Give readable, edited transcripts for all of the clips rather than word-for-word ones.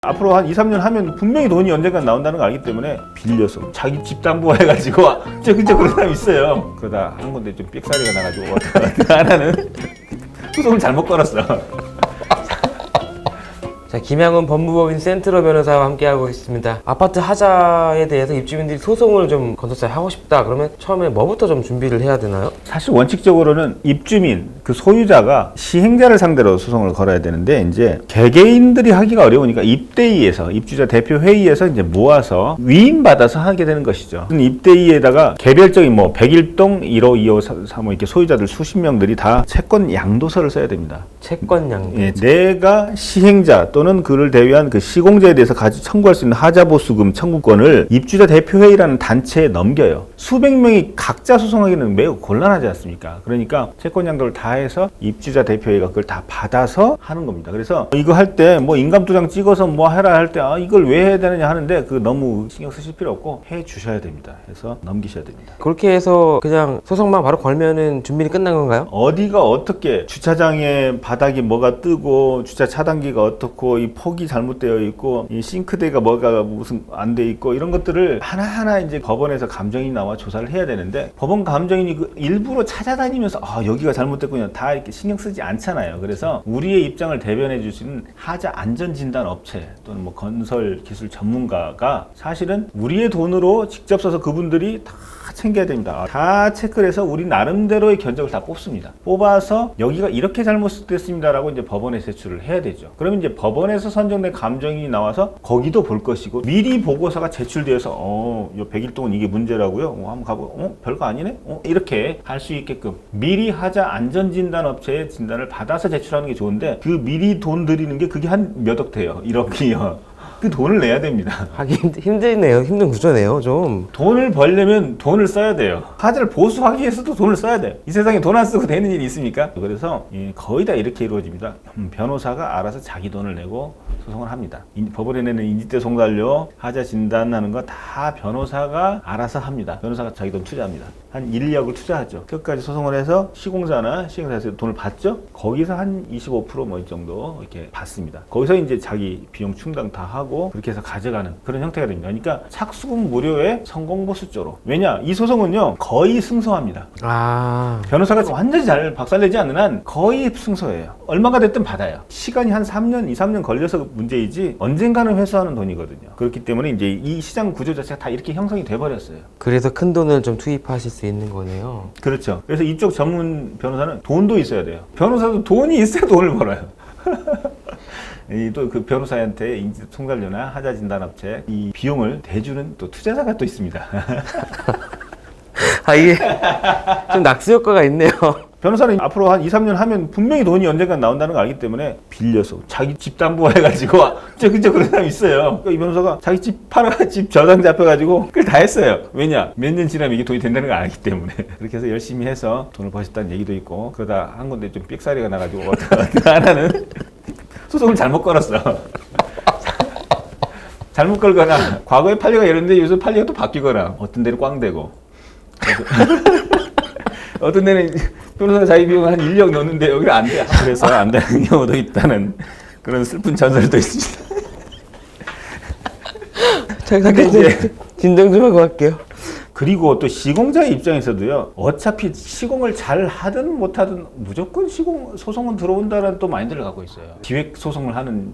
앞으로 한 2, 3년 하면 분명히 돈이 언젠가 나온다는 걸 알기 때문에 빌려서 자기 집 담보 해가지고 진짜 그런 사람 있어요. 그러다 한 건데 좀 삑사리가 나가지고 하나는 소송을 잘못 걸었어. 자, 김양훈 법무법인 센트러 변호사와 함께하고 있습니다. 아파트 하자에 대해서 입주민들이 소송을 좀 건설사에 하고 싶다 그러면 처음에 뭐부터 좀 준비를 해야 되나요? 사실 원칙적으로는 입주민, 그 소유자가 시행자를 상대로 소송을 걸어야 되는데 이제 개개인들이 하기가 어려우니까 입대위에서 입주자 대표 회의에서 이제 모아서 위임받아서 하게 되는 것이죠. 입대위에다가 개별적인 뭐 101동 1호, 2호, 3호 이렇게 소유자들 수십 명들이 다 채권 양도서를 써야 됩니다. 채권 양도. 예, 내가 시행자 또는 그를 대위한 그 시공자에 대해서 가지 청구할 수 있는 하자보수금 청구권을 입주자 대표회의라는 단체에 넘겨요. 수백 명이 각자 소송하기는 매우 곤란하지 않습니까? 그러니까 채권 양도를 다 해서 입주자 대표회의가 그걸 다 받아서 하는 겁니다. 그래서 이거 할 때 뭐 인감도장 찍어서 뭐 해라 할 때 이걸 왜 해야 되느냐 하는데 그 너무 신경 쓰실 필요 없고 해 주셔야 됩니다. 해서 넘기셔야 됩니다. 그렇게 해서 그냥 소송만 바로 걸면은 준비는 끝난 건가요? 어디가 어떻게 주차장에 바닥이 뭐가 뜨고 주차 차단기가 어떻고 이 폭이 잘못되어 있고 이 싱크대가 뭐가 무슨 안 돼 있고 이런 것들을 하나하나 이제 법원에서 감정인이 나와 조사를 해야 되는데 법원 감정인이 그 일부러 찾아다니면서 여기가 잘못됐군요 다 이렇게 신경 쓰지 않잖아요. 그래서 우리의 입장을 대변해 주시는 하자 안전진단 업체 또는 뭐 건설 기술 전문가가 사실은 우리의 돈으로 직접 써서 그분들이 다 챙겨야 됩니다. 다 체크를 해서 우리 나름대로의 견적을 다 뽑습니다. 뽑아서 여기가 이렇게 잘못됐습니다라고 이제 법원에 제출을 해야 되죠. 그러면 이제 법원에서 선정된 감정인이 나와서 거기도 볼 것이고 미리 보고서가 제출되어서 요 101동은 이게 문제라고요? 한번 가보고 별거 아니네? 이렇게 할 수 있게끔 미리 하자 안전진단 업체의 진단을 받아서 제출하는 게 좋은데 그 미리 돈 들이는 게 그게 한 몇 억 돼요. 1억이요. 그 돈을 내야 됩니다. 하기 힘드네요. 힘든 구조네요, 좀. 돈을 벌려면 돈을 써야 돼요. 하자를 보수하기 위해서도 돈을 써야 돼요. 이 세상에 돈 안 쓰고 되는 일이 있습니까? 그래서 거의 다 이렇게 이루어집니다. 변호사가 알아서 자기 돈을 내고 소송을 합니다. 법원에 내는 인지대 송달료, 하자 진단하는 거 다 변호사가 알아서 합니다. 변호사가 자기 돈 투자합니다. 한 1억을 투자하죠. 끝까지 소송을 해서 시공자나 시행사에서 돈을 받죠. 거기서 한 25% 뭐 이 정도 이렇게 받습니다. 거기서 이제 자기 비용 충당 다 하고 그렇게 해서 가져가는 그런 형태가 됩니다. 그러니까 착수금 무료의 성공보수조로. 왜냐? 이 소송은요 거의 승소합니다. 변호사가 완전히 잘 박살내지 않는 한 거의 승소해요. 얼마가 됐든 받아요. 시간이 한 3년, 2, 3년 걸려서 문제이지 언젠가는 회수하는 돈이거든요. 그렇기 때문에 이제 이 시장 구조 자체가 다 이렇게 형성이 돼버렸어요. 그래서 큰 돈을 좀 투입하실 수 있는 거네요. 그렇죠. 그래서 이쪽 전문 변호사는 돈도 있어야 돼요. 변호사도 돈이 있어야 돈을 벌어요. 또 그 변호사한테 인지 송달료나 하자 진단업체 이 비용을 대주는 또 투자자가 또 있습니다. 이게 좀 낙수 효과가 있네요. 변호사는 앞으로 한 2, 3년 하면 분명히 돈이 언젠가 나온다는 걸 알기 때문에 빌려서 자기 집 담보 해가지고 진짜 그런 사람 있어요. 이 변호사가 자기 집 팔아가 집 저당 잡혀가지고 그걸 다 했어요. 왜냐? 몇 년 지나면 이게 돈이 된다는 걸 알기 때문에. 그렇게 해서 열심히 해서 돈을 버셨다는 얘기도 있고 그러다 한 건데 좀 삑사리가 나가지고 하나는 소송을 잘못 걸었어. 잘못 걸거나 과거에 판례가 이런데 요새 판례가 또 바뀌거나 어떤 데는 꽝되고 어떤 데는 변호사 자기 비용 한 1억 넣는데 여기가 안 돼. 그래서 안 되는 경우도 있다는 그런 슬픈 전설도 있습니다. 잠깐 이제 진정 좀 하고 갈게요. 그리고 또 시공자의 입장에서도요. 어차피 시공을 잘 하든 못하든 무조건 소송은 들어온다는 또 마인드를 갖고 있어요. 기획 소송을 하는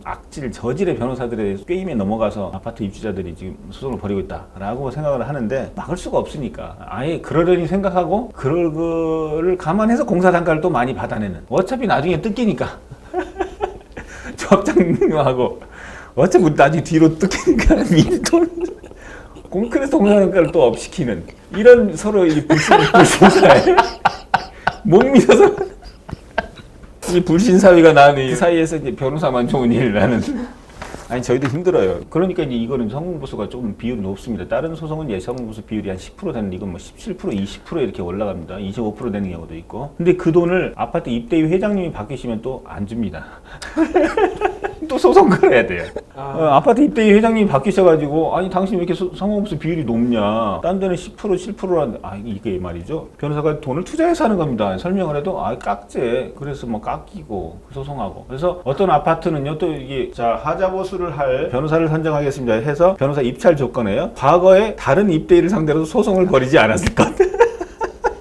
저질의 변호사들의 게임에 넘어가서 아파트 입주자들이 지금 소송을 벌이고 있다라고 생각을 하는데 막을 수가 없으니까 아예 그러려니 생각하고 그럴 거를 감안해서 공사 단가를 또 많이 받아내는. 어차피 나중에 뜯기니까 조합장님하고 어차피 나중에 뒤로 뜯기니까 미리 돈 콘크리트 공사단가를 또 업시키는 이런 서로 이 불신사회 못 믿어서 이 불신사회가 나는 이 사이에서 이제 변호사만 좋은 일을 하는. 아니 저희도 힘들어요. 그러니까 이제 이거는 성공보수가 조금 비율이 높습니다. 다른 소송은 성공보수 비율이 한 10% 되는데 이건 뭐 17%, 20% 이렇게 올라갑니다. 25% 되는 경우도 있고. 근데 그 돈을 아파트 입대위 회장님이 바뀌시면 또 안 줍니다. 또 소송 걸어야 돼요. 아파트 입대위 회장님이 바뀌셔가지고 아니 당신 왜 이렇게 성공업소 비율이 높냐? 딴 데는 10% 7%라는데 이게 말이죠. 변호사가 돈을 투자해서 하는 겁니다. 설명을 해도 깎제. 그래서 뭐 깎이고 소송하고. 그래서 어떤 아파트는요 또 이게 자 하자보수를 할 변호사를 선정하겠습니다 해서 변호사 입찰 조건에요. 과거에 다른 입대위를 상대로 소송을 벌이지 않았을 것.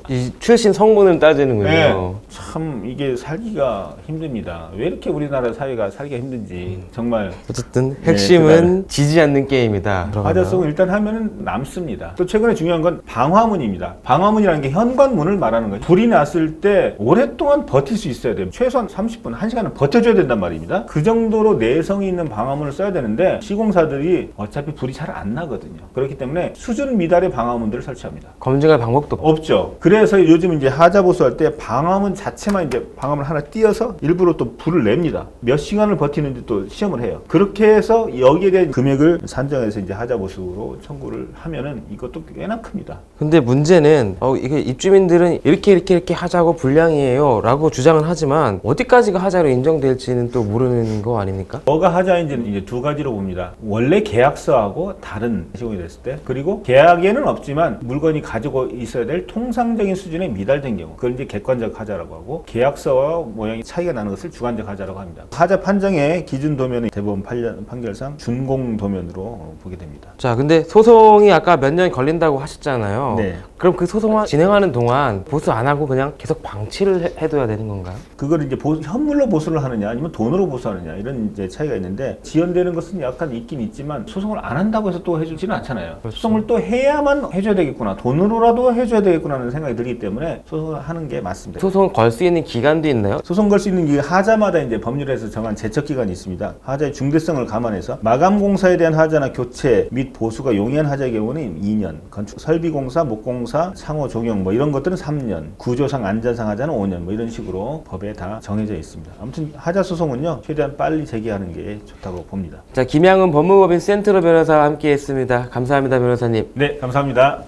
이 출신 성분을 따지는군요. 네. 참 이게 살기가 힘듭니다. 왜 이렇게 우리나라 사회가 살기가 힘든지 정말. 어쨌든 핵심은 지지 않는 게임이다. 하자성을 일단 하면은 남습니다. 또 최근에 중요한 건 방화문입니다. 방화문이라는 게 현관문을 말하는 거예요. 불이 났을 때 오랫동안 버틸 수 있어야 돼요. 최소한 30분, 1시간은 버텨줘야 된단 말입니다. 그 정도로 내성이 있는 방화문을 써야 되는데 시공사들이 어차피 불이 잘 안 나거든요. 그렇기 때문에 수준 미달의 방화문들을 설치합니다. 검증할 방법도 없죠. 그래서 요즘 이제 하자보수할 때 방화문 자체만 이제 방화문 하나 띄어서 일부러 또 불을 냅니다. 몇 시간을 버티는지 또 시험을 해요. 그렇게 해서 여기에 대한 금액을 산정해서 이제 하자보수로 청구를 하면은 이것도 꽤나 큽니다. 근데 문제는 이게 입주민들은 이렇게 하자고 불량이에요 라고 주장은 하지만 어디까지가 하자로 인정될지는 또 모르는 거 아닙니까? 뭐가 하자인지는 이제 두 가지로 봅니다. 원래 계약서하고 다른 시공이 됐을 때, 그리고 계약에는 없지만 물건이 가지고 있어야 될 통상적인 수준에 미달된 경우, 그걸 이제 객관적 하자라고 하고, 계약서와 모양이 차이가 나는 것을 주관적 하자라고 합니다. 하자 판정의 기준 도면은 대법원 판결상 준공 도면으로 보게 됩니다. 자, 근데 소송이 아까 몇 년 걸린다고 하셨잖아요. 네. 그럼 그 소송 진행하는 동안 보수 안 하고 그냥 계속 방치를 해둬야 되는 건가요? 그걸 이제 현물로 보수를 하느냐 아니면 돈으로 보수하느냐 이런 이제 차이가 있는데, 지연되는 것은 약간 있긴 있지만 소송을 안 한다고 해서 또 해주지는 않잖아요. 그렇죠. 소송을 또 해야만 해줘야 되겠구나, 돈으로라도 해줘야 되겠구나 하는 생각이 들기 때문에 소송을 하는 게 맞습니다. 소송을 걸 수 있는 기간도 있나요? 소송 걸 수 있는 게 하자마다 이제 법률에서 정한 제척 기간이 있습니다. 하자의 중대성을 감안해서 마감 공사에 대한 하자나 교체 및 보수가 용이한 하자의 경우는 2년, 건축 설비 공사, 목공사, 창호 조경 뭐 이런 것들은 3년, 구조상 안전상 하자는 5년 뭐 이런 식으로 법에 다 정해져 있습니다. 아무튼 하자 소송은요 최대한 빨리 제기하는 게 좋다고 봅니다. 자, 김양은 법무법인 센트로 변호사와 함께했습니다. 감사합니다, 변호사님. 네, 감사합니다.